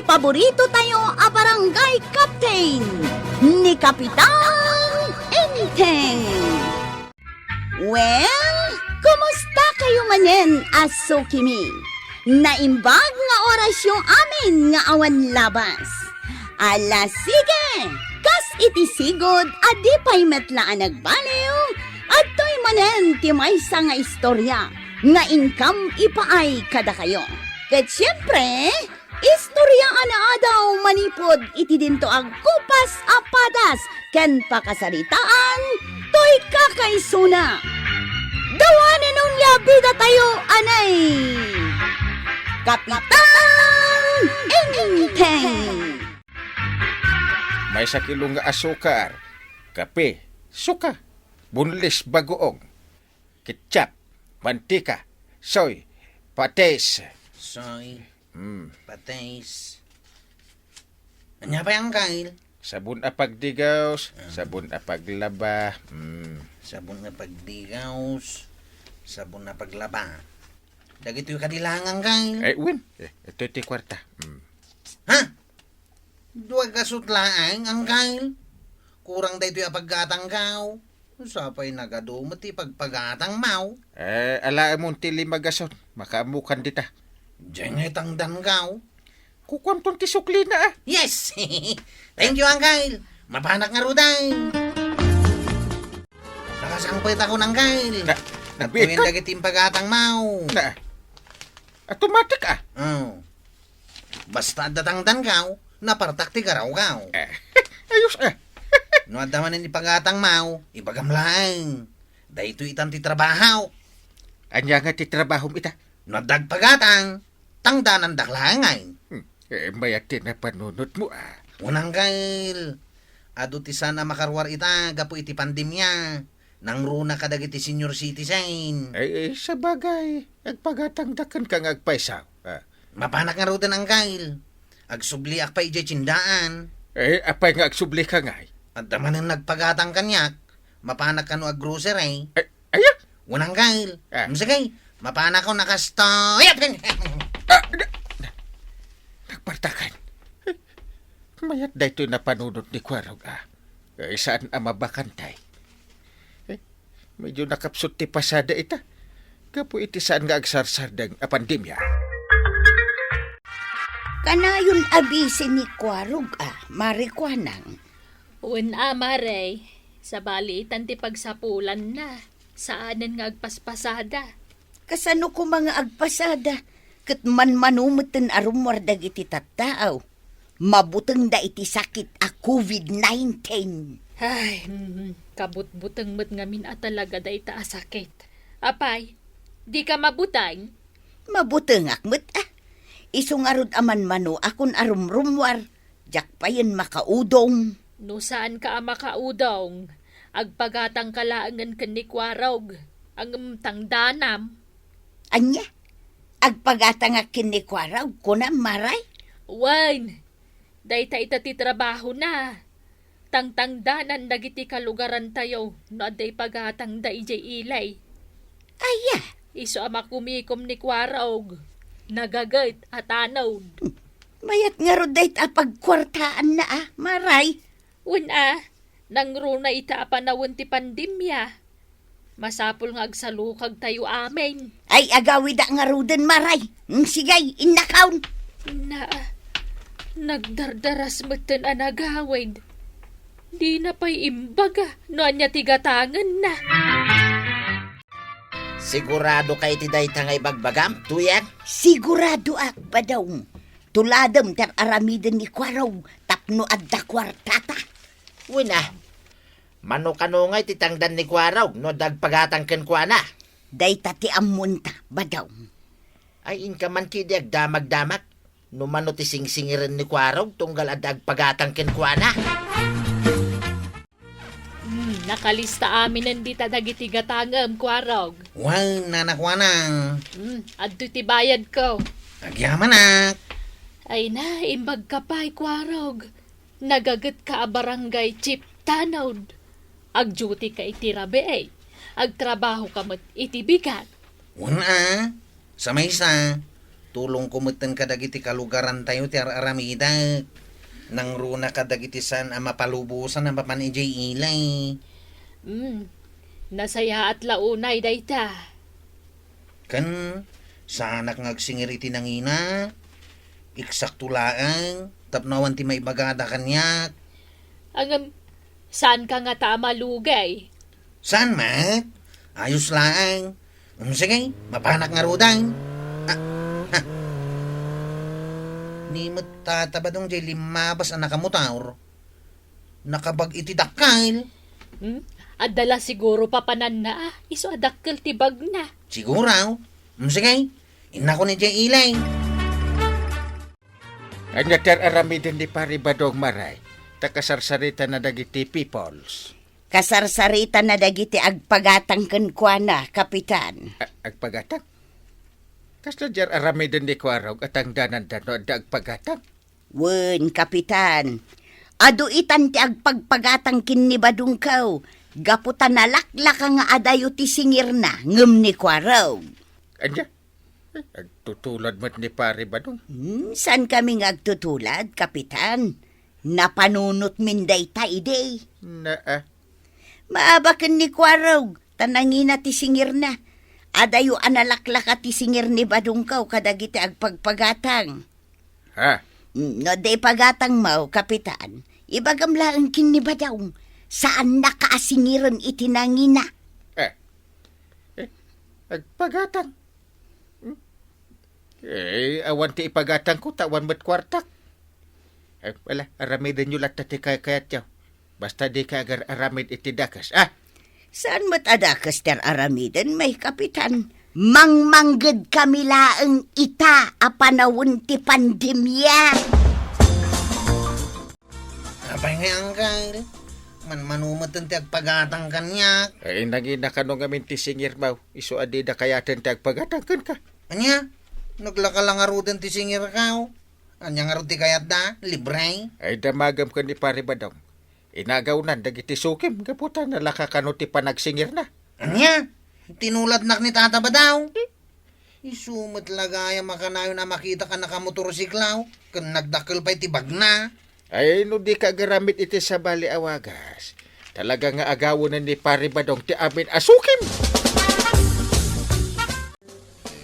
paborito tayo a barangay captain ni Kapitan Enteng. Well, kumusta kayo manen, Aso Kimi? Naimbag nga oras yung amin nga awan labas. Ala sige, kas itisigod adi pa'y metlaan nagbaliw at to'y manen ti maysa nga istorya nga income ipaay kada kayo. Ket siyempre, istorya na daw manipod iti dinto ang kupas apadas ken pakasaritaan to'y kakaisuna. Dawanin nun bida tayo, anay! Kapitan Enteng! May sakilong nga asukar, kape, suka, bunlis bagoong, ketchup, mantika, soy, pates. Soy, patis. Anya pa yung kail? Sabon apagdigaws, sabon apaglaba. Sabon na pagdigaws, sabon na paglaba. Dagito yung kadilangan kail. Win, ito iti kwarta. Ha? Duwag kasutlaang ang kail. Kurang da ito yung paggatanggaw. Sapay nagadumot pagpagatang mau. Ala mong tili magason, makaamukan dita. Diyan nga tangdangaw. Kukwamton ti sukli na Yes! Thank you, Angkail. Mapanak nga ruday. Nakasangpit ako ng Kail. Nabiit Tuwing ka? dagitim pagatang mau. Na, automatic Oh. Basta datang kaw, napartak ti garaw kaw. Ayos No adaman ni pagatang mau, ibagamlaang. Dahito itan ti trabaho. Anya nga ti trabahom ita. No dagpagatang, tangdanan daklangay. Mayati na panunot mo Unang Kail. Ado ti sana makarwar ita, gapo iti pandemya. Nang runa kadagiti senior citizen. Sa bagay, agpagatangdakan kang agpaisaw. Mapanak nga rudan ang Kail. Agsubli ak pa ije tsindaan. Apay nga agsubli ka nga. At daman ang nagpagatang kanyak, mapanak ka no ag grocery. Aya? Unang Kail. Sige, mapanak ko nakasto. Nagpartakan. Mayat da ito na panunod ni Kwarog saan ang mabakantay? Medyo nakapsot ti pasada ita. Kapo iti saan nga agsarsardang pandemya. Kanayon abisi ni Kwarog marikwanang. Uwan Maray, sa balitan ti pagsapulan na, saanan nga agpaspasada. Kasano ko mga agpasada, kat manumuten arumwar dagiti tattaaw. Mabuteng da iti sakit a COVID-19. Ay, kabut-butang mat ngamin at talaga da ita asakit. Apay, di ka mabutang? Mabuteng akmet Isungarod aman mano akon arumrumwar. Jak payen makaudong. No saan ka makaudong? Agpagatang kalaangan kanikwaraw, ang tangdanam. Anya? Agpagatang akin ni Kwaraw ko na maray? Wan, day ta ita ti trabaho na. Tangtangdanan dagiti kalugaran tayo, no aday pagatang da ijay ilay. Aya, Iso ama kumikom ni Kwarog. Nagagayt at anod. mayat nga rodayt pagkwartaan na maray. Una, nang runa ita panawon ti pandemya. Masapol nga agsalukag tayo amin. Ay agawi da nga roden maray. Sigay, innakawn. Na, nagdardaras matan anagawid. Di na pa'y imbaga, no anya tigatangan na. Sigurado kay ti dayta nga ibagbagam, tuyan? Sigurado ba daw. Tuladam ter aramiden ni Kwaraw tapno adda kwartata. Wina, mano kanungay titangdan ni Kwaraw no dagpagatang ken kuana. Dayta ti amunta ba daw. Ay inka man kidi agdamag-damag. No mano ti singsingiren ni Kwaraw tunggal adagpagatang ken kuana. Nakalista amin nandita dagiti gatangam, Kwarog. Wal, nanakwanang. Adto ti bayad ko. Agyaman na. Ay na, imbag ka pa'y, Kwarog. Nagagat ka a barangay chip tanod. Ag-duty ka iti rabi Agtrabaho ka mat iti bigat. Una, sa maysa, Tulong kumutan ka dagiti kalugaran tayo ti aramida. Nang runa ka dagiti san ang mapalubusan ang papan ijay ilay. Nasaya at launay dayta. Kan, sanak ngagsingir iti nangina. Eksakto laang, tapnawan ti may bagada kanyak. Saan ka nga tama lugay? Saan, mat? Ayos laang. Sige, mapanak nga rudang. Ni matatabadong jay limabas ang nakamutaur. Nakabag iti dakkail. Adala siguro papanan na, iso adakkel tibag na. Siguro. Sige, inako ni jay ilay. Anya ter aramidin ni pari Badong Maray. Takasarsarita na dagiti peoples. Kasarsarita na dagiti agpagatang kenkwana, Kapitan. Agpagatang? Kasla jar aramidin ni Kwarog at ang danan-dano da agpagatang? Wen, Kapitan. Adu itan ti agpagpagatang kinibadong kaw. Gaputan na laklaka nga adayo ti singir na ngem ni Kwarog. Anya? Agtutulad mo't ni pari Badong. San kami nga agtutulad, Kapitan? Napanunot min dayta ide. Maabaken ni Kwarog, tanangina ti singir na. Adayo analaklaka ti singir ni Badungkaw kadagiti agpagpagatang. Ha? No day pagatang mau, Kapitan. Ibagam lang kin ni Badong. Saan nakaasingiran iti nangina? Agpagatang. Awan ti ipagatang ko, tawan mo't kwartak. Wala, aramidin nyo lahat ti kayat yaw. Basta di ka agar aramid iti dakas. Saan mo't adakas ter aramiden, may Kapitan? Mangmangged kami laeng ita a panawon ti pandemya. Apay nga angkal. Manumatan ti agpagatang kanyak. Nangina ka nung amin ti singir maw. Iso adi na kayatin ti agpagatang kan ka. Anya? Naglaka lang arudan ti singir kaw. Anya nga ti kayat da? Libre? Damagam ka ni pari Badong. Inagawnan dagiti sukim. Kaputan nalaka ka no ti panagsingir na. Anya? Tinulad nak ni tata ba daw? Isumat lagaya makanayo na makita ka nakamotorsiklaw. Kan nagdakil pa iti bagna. No di ka garamit iti sa bali awagas. Talaga nga agawon ni pari Badong ti amin asukim.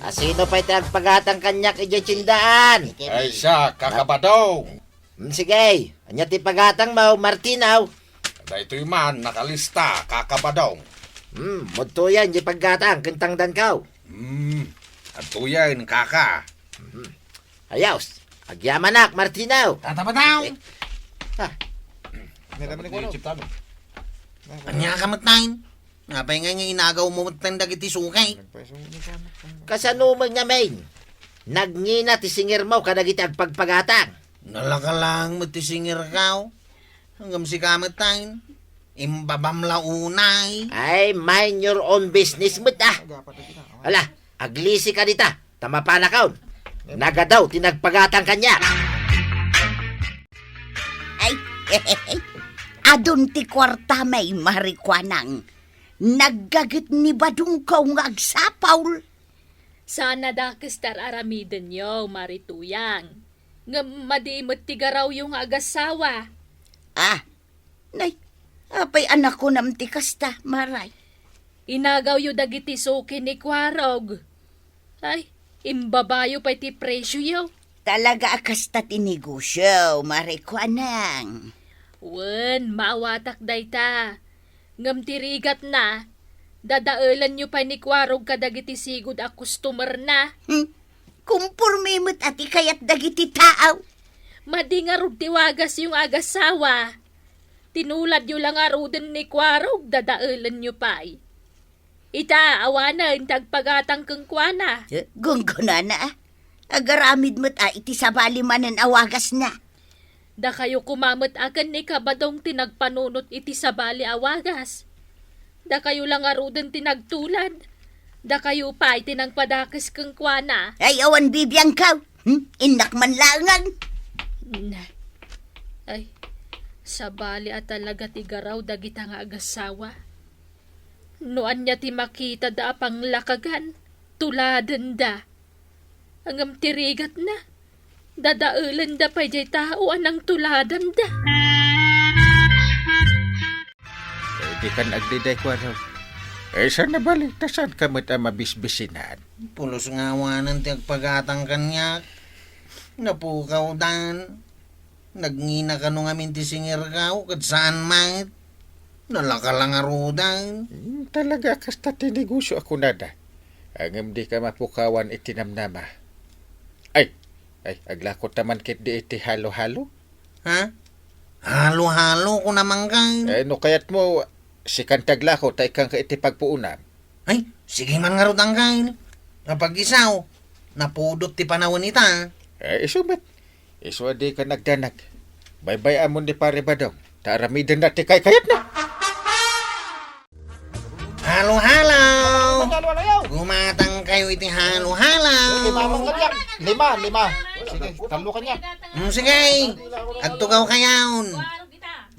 Sino pa iti agpagatang kanyak iti tsindaan? Ay siya, kakabadaw. Sige, anya ti pagatang mo, Martinaw. Dahito'y man, nakalista, kakabadaw. Mudto yan, di paggatang, kentangdan kaw. At tuyan, kaka. Ayaws, agyamanak, Martinaw. Tata ba daw? Chiptano. Anya ka matnain? Ngapay nga nga inagaw mo matang dagiti sukay. Kasanumang nga main. Nagngina ti singir mo kadagiti agpagpagatang. Nalaka lang matisingir kaw. Hanggang si kamatay. Imbabam launay. Ay, mind your own business mo ta. Ala, aglisi ka dita. Tama pa na kaon. Nagadaw, tinagpagatang kanya. Ay, adun ti kwarta may marikwanang. Naggagit ni Badungkaw nga agsapaul. Sana dakis tar aramiden yo, marituyang. Nga madimot tigaraw yung agasawa. Nay, apay anak ko nam ti kasta, maray. Inagaw yu dagiti suki ni Kwarog. Ay, imbabayo pa iti presyo yo. Talaga akasta ti negosyo, marikwanang. Wen, maawatak dayta. Ngam tirigat na, dadaelan nyo pa ni Kwarog kadagiti sigud a customer na. Kumpurme mo't ati kayat dagiti taaw. Madingarod tiwagas yung agasawa. Tinulad nyo lang aruden ni Kwarog, dadaelan nyo pa. Ita, awanan, tagpagatang kang kwana. Gungguna na. Agaramid mo't iti sabali manan awagas na. Da kayo kumamot akan ni Kabadong tinagpanunot iti sabali awagas. Da kayo lang aruden tinagtulad. Da kayo pa itinagpadakis kang kwana. Ay, awan bibiyang kaw. Inak man langan. Ay, sabali at talaga tigaraw dagita nga agasawa. Noan niya ti makita da apang lakagan, tuladen da. Angam tirigat na. Dadaulan da pa jay tao anang tuladan da. Di ka nagdiday ko raw. Saan na balik? Saan ka mo't mabisbisinan? Pulos nga wanan ti agpagatang kanyak. Napukaw dan. Nagngina ka nung amin ti singir kaw. Kat saan mait. Nalakalang arudan. Talaga kasta tinigusyo ako nada. Angam di ka mapukawan itinamnama. Ay, aglakot naman kit di iti halo-halo. Ha? Halo-halo ko naman kang. No kayat mo, si kantaglako tay kang iti pagpuunam. Ay, sige man nga rutang kain. Kapag isaw, napudot ti panahon ita. Isumat. Isu di ka nagdanag. Bye-bye amon di pare ba daw. Taramidan na ti kayat na. Halo-halo! Gumatang kayo iti halo-halo. Lima. Sige, talo ka niya. Sige, agtugaw kayaon.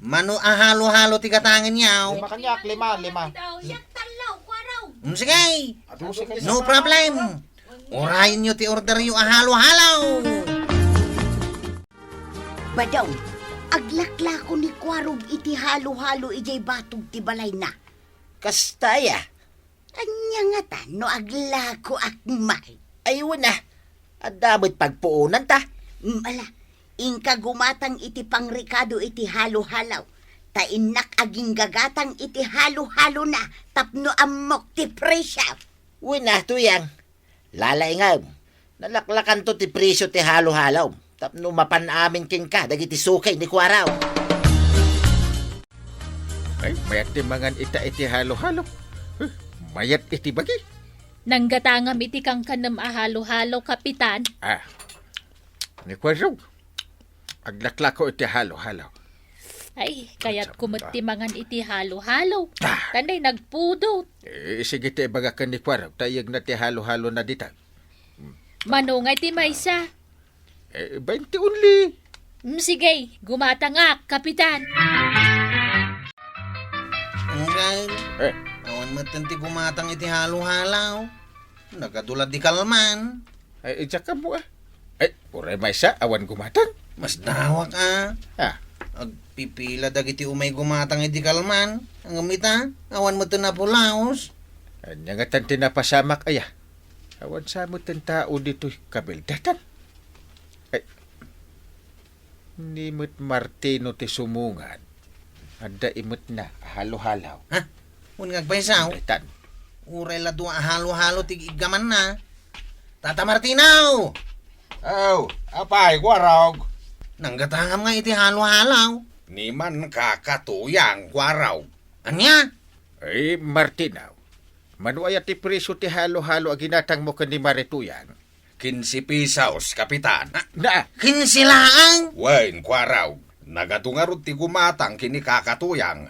Mano halo-halo ti katangin yaw. Kanyak, lima. Sige, no problem. Orayin nyo ti order yung halo-halo. Badong, aglaklako ni Kwarog iti halo-halo ijay batog ti balay na. Kastaya. Anya nga ta, no aglako akmay. Ayun na. Adamot pagpuunan ta. Ala, inka gumatang iti pangrikado iti halo-halaw. Ta inak aging gagatang iti halo-halo na tapno amok ti presya. Uy na, tuyang. Lalay nga. Nalaklakan to ti presyo ti halo-halaw. Tapno mapanamin king ka, dagiti sukay ni Kwaraw. Ay, mayat ti mangan iti halo-halo. Mayat iti bagi. Nanggatangam iti kang kanam ahalo-halo, kapitan. Ni Kwaraw. Aglaklako iti halo-halo. Ay, kaya't kumatimangan iti halo-halo. Ah. Tanday nagpudot. Sige ti baga ka ni Kwaraw. Tayag na ti halo-halo na dita. Manungay ti maysa. 20 only. Sige, gumatangak, kapitan. Okay. Eh, Awan matanti gumatang iti halo-halaw. Nagadulad di kalman. Diyan ka mo uray may sa awan gumatang. Mas dawak Agpipila dagiti umay gumatang iti kalman. Ang amita, awan mo ito na pulaos. Anya nga tan tinapasamak aya. Awan sa mo tan tao dito kabildatan. Ni mo't Martino ti sumungan. Ada imot na halo-halaw. Ha? Kung ngagpaisaw, Tan. uray la doon halo-halo tig igaman na. Tata Martinaw! Oh, apay, Kwaraw. Nanggatangam nga iti halo-halaw. Ni man kakatuyang, Kwaraw. Anya? Ay, Martinaw. Manuaya ti preso ti halo-halo aginatang mo kan ni Marituyan. 15 pesos, kapitan. Na, Kinsilaang? Wain, Kwaraw. Nagatungarot ti gumatang kini kakatuyang.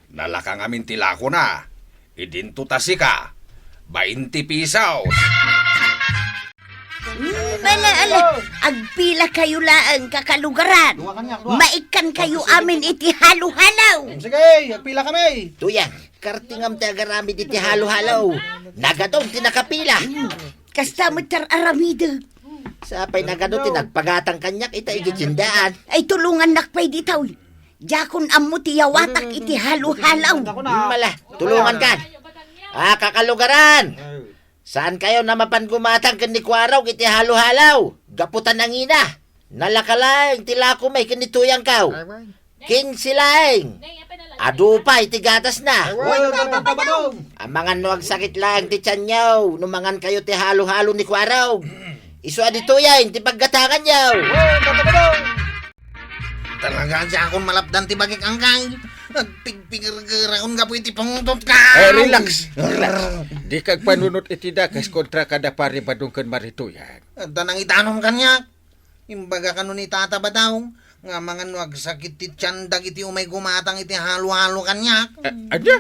Nalakang amin tilako na. Idinto tasika. 20 pesos. Ala, agpila kayo laang kakalugaran. Maikan kayo amin iti halo-halaw. Sige, agpila kami. Tuyang, kartingam ti agarami iti halo-halaw. Nagadong tinakapila. Kasta mo tar aramida. Sapay nagadong tinagpagatang kanyak ita igitsindaan. Ay tulungan nakpay ditaw. Jakon amo ti yawatak iti halo-halaw. Mala, tulungan kan. Kakalugaran. Saan kayo na mapangumatang kan ni Kwaraw iti halo-halaw? Gaputan ng ina. Nalakalang tilako may kanituyang kaw. King silaing. Adupay tigatas na. Amangan no ag sakit lang ti tiyan nyaw. Numangan kayo ti halo-halo ni Kwaraw. Isu adituyan ti paggatangan nyaw. Talaga siya akong malapdan ti bagik angkay. Nagpigpigir-gira kung gapo iti pangutot ka. relax. Di kag panunot iti dakas kontra kada pare badung kan Marituyan. At tanang itanom kanyak. Imbaga ka nun itata ba daw? Nga mga nuag sakit ti tiyandag iti umay gumatang iti halo-halo kanyak. Anya?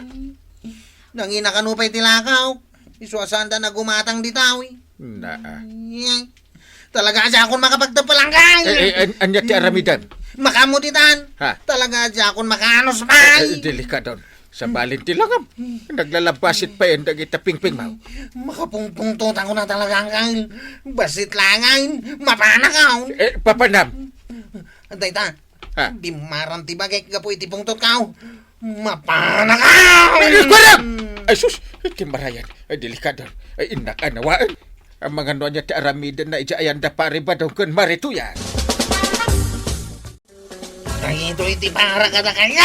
Nangina ka nupay ti lakaw. Isuasanda na gumatang di tawi. Na. Talaga siya akong makapagtapalang kay. Anya ti aramidan. Makamutitan. Ha? Talaga siya akong makanos bay. Delikadon. Sa balin tilangam. Naglalabasit pa yan dagita pingping mo. Makapungpungtot ako na talaga kay. Basit langain, mapanakaw. Papanam. Antay ta. Ha? Di maran ti bagay kapo iti pungtot kao. Mapanakaw. Parang! Ay sus, iti marayan. Ay delikado. Ay inak anawaan. Ang mga noon niya ti aramidan na ijaayan da pariba daw kun marituyan. Ay, ito iti para ka na kanya.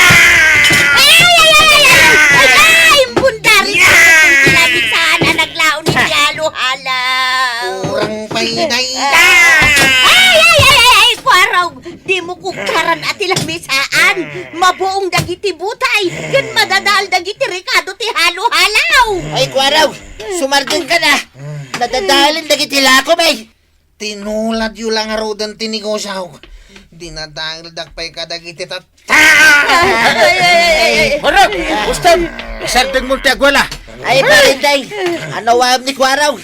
Ay, bundari sa kilabit sana naglaon ni halo-halaw. Kurang paiday. Ay, Kwaraw! Di mo kukaran at ilamisaan. Mabuong dagiti butay. Yan madadal dagiti Ricardo ti halo-halaw. Ay, Kwaraw, sumardin ka na. Nadadalin dagiti lakom eh. Tinulad yu lang arudan tinigosyaw. Dinadahil dakpay kadagiti tat. Parang! Ustad! Isardeng mo ti agwala. Ay, parinday. Ano wam ni Kwaraw?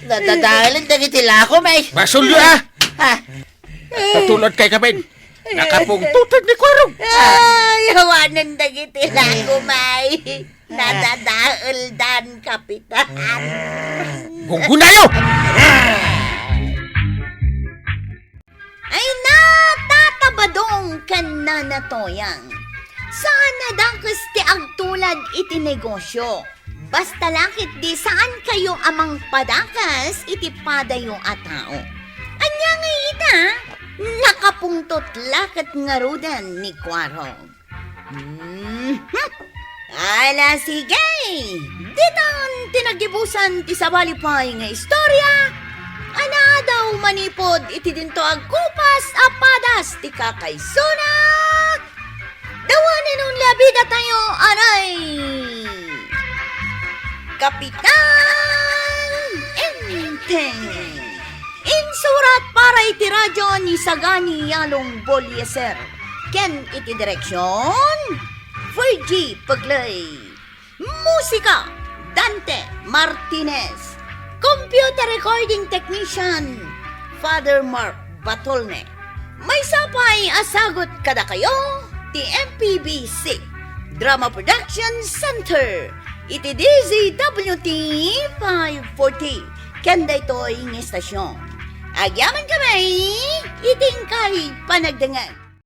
Nadadalin dagiti lakom eh. Masulyo ah! Ha? Tatulad kay kabin. Nakapungtutag ni Kwarong. Ay, hawanan dagiti lagumay. Nadadaol dan kapitan. Gunggunayo! Ay natatabadong kan nanatoyang. Saan nadangkas ti agtulad iti negosyo? Basta langit di saan kayo amang padakas iti padayo a tao. Anya nga ita, nakapungtot lakat ngarudan ni Kwarong. Ala sige, ditan tinagibusan ti sabalipay nga istorya. Ana daw manipod iti dinto agkupas apadas ti kakaysuna. Dawanin nung labida tayo aray. Kapitan Enteng. Insurat para iti radyo ni Sagani Yalong Bolyeser. Ken iti direksyon Fergie Paglay. Musika Dante Martinez. Computer recording technician Father Mark Batolne. May sapay asagot kada kayo ti MPBC Drama Production Center. Iti DZWT 540 kanda ito'y ng estasyon. Agyaman kami, iting kay panagdangan.